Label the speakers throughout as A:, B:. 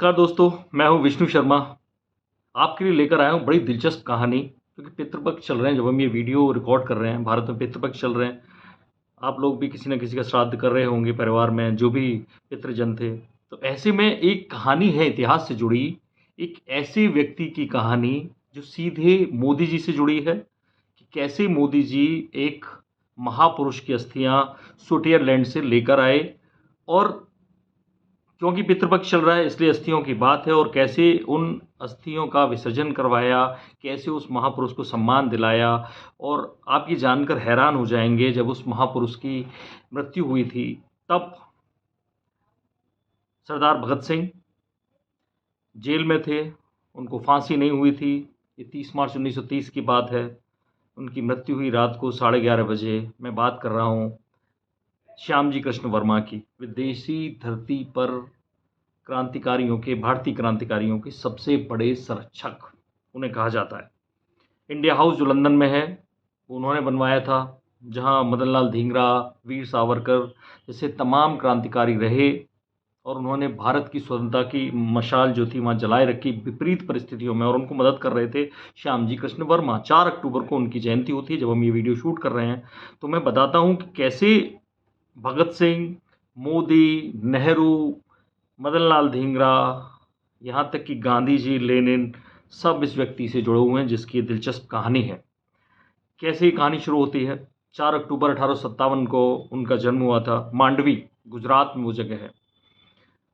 A: नमस्कार दोस्तों, मैं हूं विष्णु शर्मा। आपके लिए लेकर आया हूं बड़ी दिलचस्प कहानी, क्योंकि पितृपक्ष चल रहे हैं। जब हम ये वीडियो रिकॉर्ड कर रहे हैं, भारत में पितृपक्ष चल रहे हैं। आप लोग भी किसी न किसी का श्राद्ध कर रहे होंगे परिवार में, जो भी पितृजन थे। तो ऐसे में एक कहानी है इतिहास से जुड़ी, एक ऐसे व्यक्ति की कहानी जो सीधे मोदी जी से जुड़ी है कि कैसे मोदी जी एक महापुरुष की अस्थियां स्विट्जरलैंड से लेकर आए। और क्योंकि पितृपक्ष चल रहा है इसलिए अस्थियों की बात है, और कैसे उन अस्थियों का विसर्जन करवाया, कैसे उस महापुरुष को सम्मान दिलाया। और आप ये जानकर हैरान हो जाएंगे, जब उस महापुरुष की मृत्यु हुई थी तब सरदार भगत सिंह जेल में थे, उनको फांसी नहीं हुई थी। ये 30 मार्च 1930 की बात है। उनकी मृत्यु हुई रात को 11:30 बजे। मैं बात कर रहा हूँ श्यामजी कृष्ण वर्मा की, विदेशी धरती पर क्रांतिकारियों के, भारतीय क्रांतिकारियों के सबसे बड़े संरक्षक उन्हें कहा जाता है। इंडिया हाउस जो लंदन में है, उन्होंने बनवाया था, जहां मदन लाल धींगरा, वीर सावरकर जैसे तमाम क्रांतिकारी रहे। और उन्होंने भारत की स्वतंत्रता की मशाल जो थी वहाँ जलाए रखी विपरीत परिस्थितियों में, और उनको मदद कर रहे थे श्यामजी कृष्ण वर्मा। 4 अक्टूबर को उनकी जयंती होती है जब हम ये वीडियो शूट कर रहे हैं। तो मैं बताता हूँ कि कैसे भगत सिंह, मोदी, नेहरू, मदन लाल धींगरा, यहाँ तक कि गांधी जी, लेनिन, सब इस व्यक्ति से जुड़े हुए हैं, जिसकी दिलचस्प कहानी है। कैसे ये कहानी शुरू होती है? 4 अक्टूबर 1857 को उनका जन्म हुआ था। मांडवी, गुजरात में वो जगह है।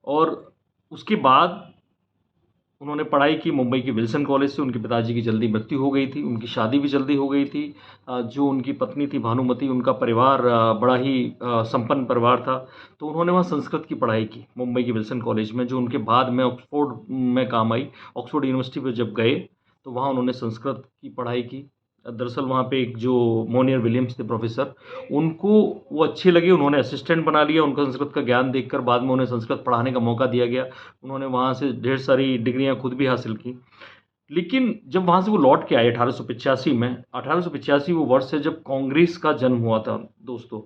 A: और उसके बाद उन्होंने पढ़ाई की मुंबई के विल्सन कॉलेज से। उनके पिताजी की जल्दी मृत्यु हो गई थी, उनकी शादी भी जल्दी हो गई थी। जो उनकी पत्नी थी भानुमति, उनका परिवार बड़ा ही संपन्न परिवार था। तो उन्होंने वहाँ संस्कृत की पढ़ाई की मुंबई के विल्सन कॉलेज में, जो उनके बाद में ऑक्सफोर्ड में काम आई। ऑक्सफोर्ड यूनिवर्सिटी पर जब गए तो वहाँ उन्होंने संस्कृत की पढ़ाई की। दरअसल वहाँ पे एक जो मोनियर विलियम्स थे प्रोफेसर, उनको वो अच्छे लगे, उन्होंने असिस्टेंट बना लिया। उनका संस्कृत का ज्ञान देखकर बाद में उन्हें संस्कृत पढ़ाने का मौका दिया गया। उन्होंने वहाँ से ढेर सारी डिग्रियाँ खुद भी हासिल की। लेकिन जब वहाँ से वो लौट के आए 1885 में, 1885 वो वर्ष है जब कांग्रेस का जन्म हुआ था दोस्तों।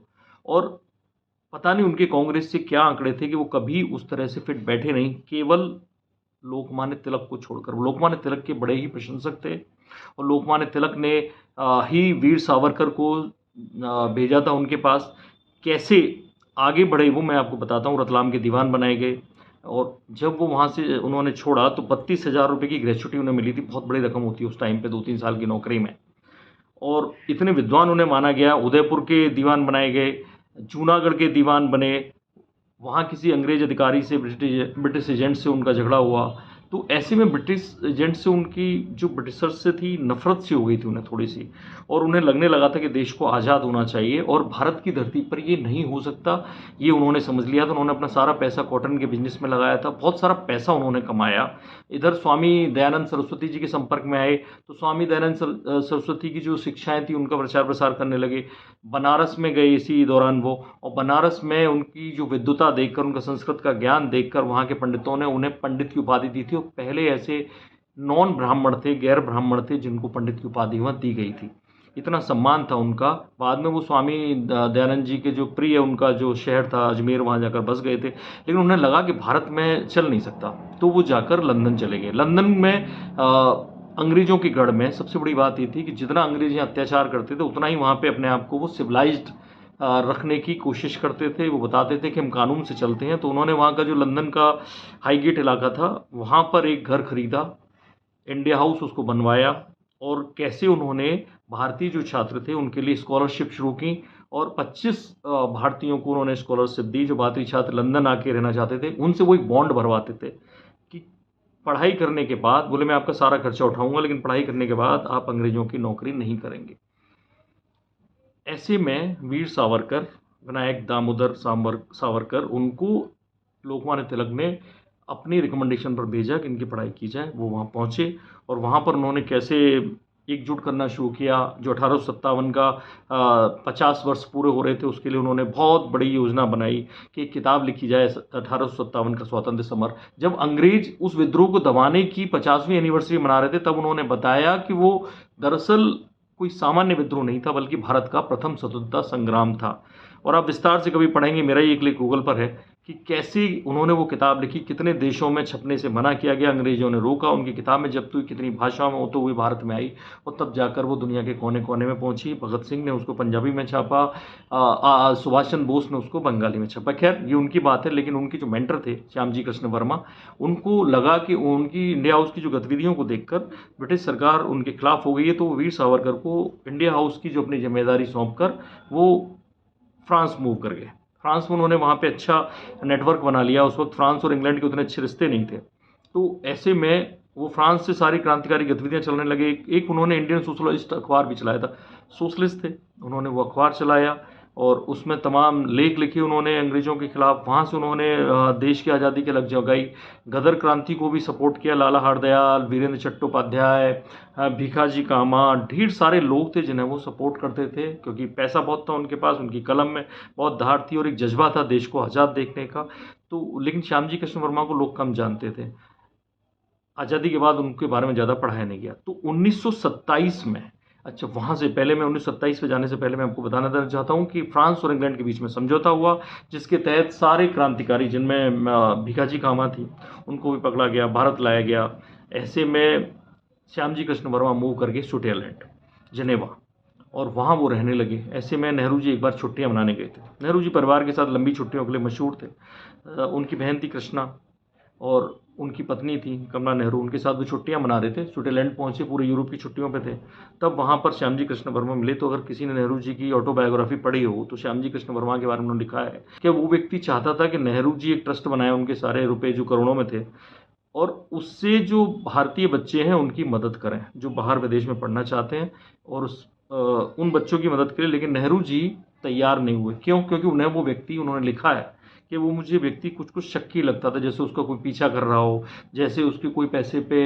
A: और पता नहीं उनके कांग्रेस से क्या आंकड़े थे कि वो कभी उस तरह से फिट बैठे नहीं, केवल लोकमान्य तिलक को छोड़कर। वो लोकमान्य तिलक के बड़े ही प्रशंसक थे, और लोकमान्य तिलक ने ही वीर सावरकर को भेजा था उनके पास। कैसे आगे बढ़े वो मैं आपको बताता हूँ। रतलाम के दीवान बनाए गए, और जब वो वहाँ से उन्होंने छोड़ा तो 32,000 रुपये की ग्रेच्युटी उन्हें मिली थी। बहुत बड़ी रकम होती है उस टाइम पे 2-3 साल की नौकरी में। और इतने विद्वान उन्हें माना गया। उदयपुर के दीवान बनाए गए, जूनागढ़ के दीवान बने। वहाँ किसी अंग्रेज अधिकारी से, ब्रिटिश एजेंट से उनका झगड़ा हुआ। तो ऐसे में ब्रिटिश एजेंट से उनकी जो ब्रिटिशर्स से थी नफरत सी हो गई थी उन्हें थोड़ी सी, और उन्हें लगने लगा था कि देश को आज़ाद होना चाहिए और भारत की धरती पर ये नहीं हो सकता। ये उन्होंने समझ लिया था। उन्होंने अपना सारा पैसा कॉटन के बिजनेस में लगाया था। बहुत सारा पैसा उन्होंने कमाया। इधर स्वामी दयानंद सरस्वती जी के संपर्क में आए, तो स्वामी दयानंद सरस्वती की जो शिक्षाएं थी उनका प्रचार प्रसार करने लगे। बनारस में गए इसी दौरान वो, और बनारस में उनकी जो विद्वता देखकर, उनका संस्कृत का ज्ञान देखकर वहाँ के पंडितों ने उन्हें पंडित की उपाधि दी थी। और पहले ऐसे नॉन ब्राह्मण थे, गैर ब्राह्मण थे, जिनको पंडित की उपाधि वहाँ दी गई थी। इतना सम्मान था उनका। बाद में वो स्वामी दयानंद जी के जो प्रिय, उनका जो शहर था अजमेर, वहाँ जाकर बस गए थे। लेकिन उन्हें लगा कि भारत में चल नहीं सकता, तो वो जाकर लंदन चले गए। लंदन में अंग्रेजों की गढ़ में सबसे बड़ी बात ये थी कि जितना अंग्रेज यहाँ अत्याचार करते थे, उतना ही वहाँ पे अपने आप को वो सिविलाइज्ड रखने की कोशिश करते थे। वो बताते थे कि हम कानून से चलते हैं। तो उन्होंने वहाँ का जो लंदन का हाईगेट इलाका था, वहाँ पर एक घर खरीदा, इंडिया हाउस उसको बनवाया। और कैसे उन्होंने भारतीय जो छात्र थे उनके लिए स्कॉलरशिप शुरू की, और 25 भारतीयों को उन्होंने स्कॉलरशिप दी। जो भारतीय छात्र लंदन आके रहना चाहते थे, उनसे वो एक बॉन्ड भरवाते थे कि पढ़ाई करने के बाद, बोले मैं आपका सारा खर्चा उठाऊंगा, लेकिन पढ़ाई करने के बाद आप अंग्रेजों की नौकरी नहीं करेंगे। ऐसे में वीर सावरकर, विनायक दामोदर सावरकर, उनको लोकमान्य तिलक ने अपनी रिकमेंडेशन पर भेजा कि इनकी पढ़ाई की जाए। वो वहाँ पहुँचे, और वहाँ पर उन्होंने कैसे एकजुट करना शुरू किया। जो 1857 का 50 वर्ष पूरे हो रहे थे, उसके लिए उन्होंने बहुत बड़ी योजना बनाई कि एक किताब लिखी जाए 1857 का स्वतंत्र समर। जब अंग्रेज उस विद्रोह को दबाने की 50वीं एनिवर्सरी मना रहे थे, तब उन्होंने बताया कि वो दरअसल कोई सामान्य विद्रोह नहीं था, बल्कि भारत का प्रथम स्वतंत्रता संग्राम था। और आप विस्तार से कभी पढ़ेंगे, मेरा ही एक लेख गूगल पर है कि कैसे उन्होंने वो किताब लिखी, कितने देशों में छपने से मना किया गया, अंग्रेजों ने रोका, उनकी किताब में जब्त हुई, कितनी भाषाओं में होते हुए भारत में आई और तब जाकर वो दुनिया के कोने कोने में पहुंची। भगत सिंह ने उसको पंजाबी में छापा, सुभाष चंद्र बोस ने उसको बंगाली में छापा। खैर ये उनकी बात है, लेकिन उनके जो मेंटर थे श्याम जी कृष्ण वर्मा, उनको लगा कि उनकी इंडिया हाउस की जो गतिविधियों को देखकर ब्रिटिश सरकार उनके खिलाफ हो गई है, तो वो वीर सावरकर को इंडिया हाउस की जो अपनी जिम्मेदारी सौंप कर वो फ्रांस मूव कर गए। फ्रांस में उन्होंने वहाँ पे अच्छा नेटवर्क बना लिया। उस वक्त फ्रांस और इंग्लैंड के उतने अच्छे रिश्ते नहीं थे, तो ऐसे में वो फ्रांस से सारी क्रांतिकारी गतिविधियाँ चलने लगे। एक उन्होंने इंडियन सोशलिस्ट अखबार भी चलाया था, सोशलिस्ट थे, उन्होंने वो अखबार चलाया और उसमें तमाम लेख लिखे उन्होंने अंग्रेज़ों के खिलाफ। वहाँ से उन्होंने देश की आज़ादी की अलग जगाई, गदर क्रांति को भी सपोर्ट किया। लाला हरदयाल, वीरेंद्र चट्टोपाध्याय, भीखाजी कामा, ढेर सारे लोग थे जिन्हें वो सपोर्ट करते थे, क्योंकि पैसा बहुत था उनके पास, उनकी कलम में बहुत धार थी और एक जज्बा था देश को आज़ाद देखने का। तो लेकिन श्याम जी कृष्ण वर्मा को लोग कम जानते थे, आज़ादी के बाद उनके बारे में ज़्यादा पढ़ाया नहीं गया। तो 1927 में, अच्छा वहाँ से पहले मैं 1927 पे जाने से पहले मैं आपको बताना देना चाहता हूँ कि फ्रांस और इंग्लैंड के बीच में समझौता हुआ, जिसके तहत सारे क्रांतिकारी जिनमें भीखाजी कामा थी उनको भी पकड़ा गया, भारत लाया गया। ऐसे में श्याम जी कृष्ण वर्मा मूव कर गए स्विट्जरलैंड, जिनेवा, और वहाँ वो रहने लगे। ऐसे में नेहरू जी एक बार छुट्टियाँ मनाने गए थे। नेहरू जी परिवार के साथ लंबी छुट्टियों के लिए मशहूर थे। उनकी बहन थी कृष्णा और उनकी पत्नी थी कमला नेहरू, उनके साथ वो छुट्टियां मना रहे थे। स्विट्जरलैंड पहुंचे, पूरे यूरोप की छुट्टियों पे थे, तब वहाँ पर श्याम जी कृष्ण वर्मा मिले। तो अगर किसी ने नेहरू जी की ऑटोबायोग्राफी पढ़ी हो तो श्याम जी कृष्ण वर्मा के बारे में उन्होंने लिखा है कि वो व्यक्ति चाहता था कि नेहरू जी एक ट्रस्ट बनाए, उनके सारे रुपए जो करोड़ों में थे, और उससे जो भारतीय बच्चे हैं उनकी मदद करें जो बाहर विदेश में पढ़ना चाहते हैं, और उन बच्चों की मदद करें। लेकिन नेहरू जी तैयार नहीं हुए। क्यों? क्योंकि उन्हें वो व्यक्ति, उन्होंने लिखा है कि वो मुझे व्यक्ति कुछ कुछ शक्की लगता था, जैसे उसका कोई पीछा कर रहा हो, जैसे उसके कोई पैसे पे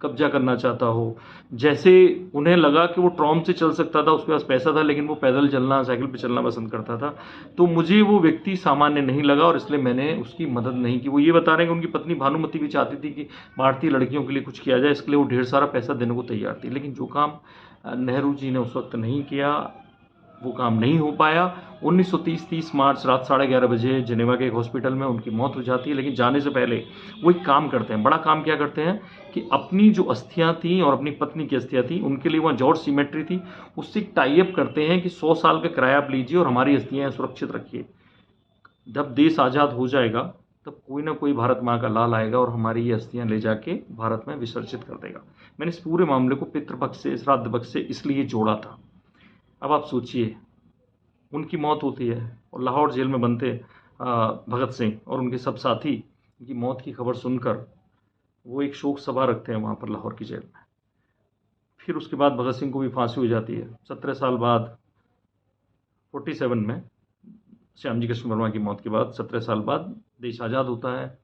A: कब्जा करना चाहता हो, जैसे उन्हें लगा कि वो ट्रॉम से चल सकता था, उसके पास पैसा था, लेकिन वो पैदल चलना, साइकिल पे चलना पसंद करता था। तो मुझे वो व्यक्ति सामान्य नहीं लगा और इसलिए मैंने उसकी मदद नहीं की। वो ये बता रहे हैं कि उनकी पत्नी भानुमति भी चाहती थी कि भारतीय लड़कियों के लिए कुछ किया जाए, इसके लिए वो ढेर सारा पैसा देने को तैयार थी। लेकिन जो काम नेहरू जी ने उस वक्त नहीं किया, वो काम नहीं हो पाया। 1930 मार्च रात 11:30 बजे जिनेवा के एक हॉस्पिटल में उनकी मौत हो जाती है। लेकिन जाने से पहले वो एक काम करते हैं, बड़ा काम क्या करते हैं कि अपनी जो अस्थियां थी और अपनी पत्नी की अस्थियां थी, उनके लिए वहाँ जॉर्ज सीमेट्री थी, उससे एक टाई अप करते हैं कि 100 साल का किराया आप लीजिए और हमारी अस्थियां सुरक्षित रखिए। जब देश आज़ाद हो जाएगा तब कोई ना कोई भारत माँ का लाल आएगा और हमारी ये अस्थियां ले जाके भारत में विसर्जित कर देगा। मैंने इस पूरे मामले को पितृपक्ष से, श्राद्ध पक्ष से इसलिए जोड़ा था। अब आप सोचिए, उनकी मौत होती है और लाहौर जेल में बनते भगत सिंह और उनके सब साथी उनकी मौत की खबर सुनकर वो एक शोक सभा रखते हैं वहाँ पर लाहौर की जेल में। फिर उसके बाद भगत सिंह को भी फांसी हो जाती है। 17 साल बाद 47 में श्याम जी कृष्ण वर्मा की मौत के बाद 17 साल बाद देश आज़ाद होता है।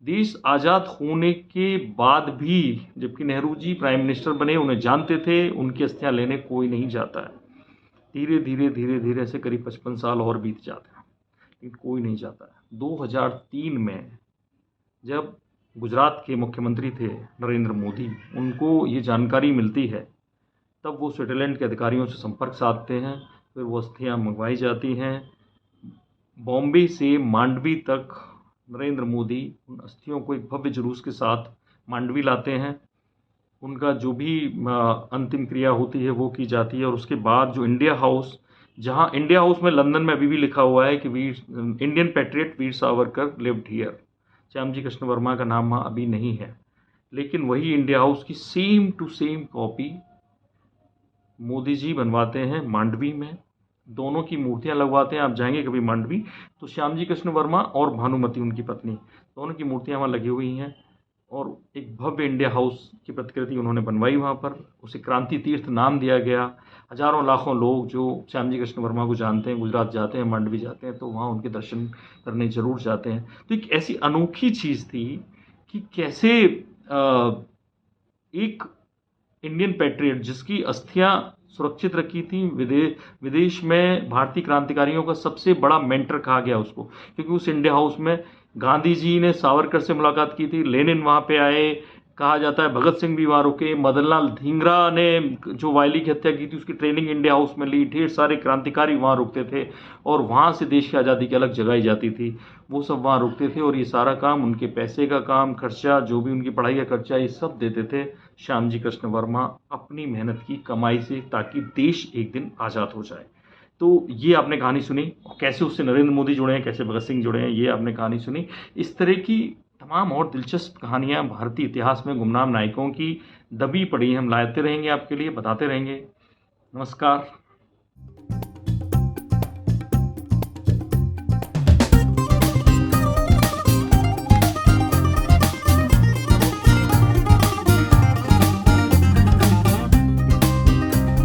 A: देश आज़ाद होने के बाद भी जबकि नेहरू जी प्राइम मिनिस्टर बने, उन्हें जानते थे उनकी अस्थियां लेने कोई नहीं जाता है। धीरे धीरे धीरे धीरे ऐसे करीब 55 साल और बीत जाते हैं, लेकिन कोई नहीं जाता है। 2003 में जब गुजरात के मुख्यमंत्री थे नरेंद्र मोदी, उनको ये जानकारी मिलती है, तब वो स्विट्जरलैंड के अधिकारियों से संपर्क साधते हैं। फिर वो अस्थियाँ मंगवाई जाती हैं। बॉम्बे से मांडवी तक नरेंद्र मोदी उन अस्थियों को एक भव्य जुलूस के साथ मांडवी लाते हैं। उनका जो भी अंतिम क्रिया होती है वो की जाती है, और उसके बाद जो इंडिया हाउस, जहां इंडिया हाउस में लंदन में अभी भी लिखा हुआ है कि Veer Indian patriot Veer Savarkar lived here, Shyam ji Krishna Varma का नाम वहाँ अभी नहीं है, लेकिन वही इंडिया हाउस की same to same copy Modi ji बनवाते हैं मांडवी में। दोनों की मूर्तियां लगवाते हैं। आप जाएंगे कभी मांडवी तो श्याम जी कृष्ण वर्मा और भानुमति उनकी पत्नी, दोनों की मूर्तियां वहाँ लगी हुई हैं, और एक भव्य इंडिया हाउस की प्रतिकृति उन्होंने बनवाई वहाँ पर। उसे क्रांति तीर्थ नाम दिया गया। हजारों लाखों लोग जो श्याम जी कृष्ण वर्मा को जानते हैं, गुजरात जाते हैं, मांडवी जाते हैं, तो वहाँ उनके दर्शन करने जरूर जाते हैं। तो एक ऐसी अनोखी चीज़ थी कि कैसे एक इंडियन पैट्रियट जिसकी अस्थियां सुरक्षित रखी थी, विदेश में भारतीय क्रांतिकारियों का सबसे बड़ा मेंटर कहा गया उसको, क्योंकि उस इंडिया हाउस में गांधी जी ने सावरकर से मुलाकात की थी, लेनिन वहाँ पे आए, कहा जाता है भगत सिंह भी वहाँ रुके, मदनलाल धिंगरा ने जो वायली की हत्या की थी उसकी ट्रेनिंग इंडिया हाउस में ली, ढेर सारे क्रांतिकारी वहाँ रुकते थे और वहाँ से देश की आज़ादी की अलग जगाई जाती थी, वो सब वहाँ रुकते थे। और ये सारा काम, उनके पैसे का काम, खर्चा, जो भी उनकी पढ़ाई का खर्चा, ये सब देते थे श्यामजी कृष्ण वर्मा अपनी मेहनत की कमाई से, ताकि देश एक दिन आज़ाद हो जाए। तो ये आपने कहानी सुनी, कैसे उससे नरेंद्र मोदी जुड़े हैं, कैसे भगत सिंह जुड़े हैं, ये आपने कहानी सुनी। इस तरह की तमाम और दिलचस्प कहानियाँ भारतीय इतिहास में गुमनाम नायकों की दबी पड़ी हैं, हम लाते रहेंगे, आपके लिए बताते रहेंगे। नमस्कार।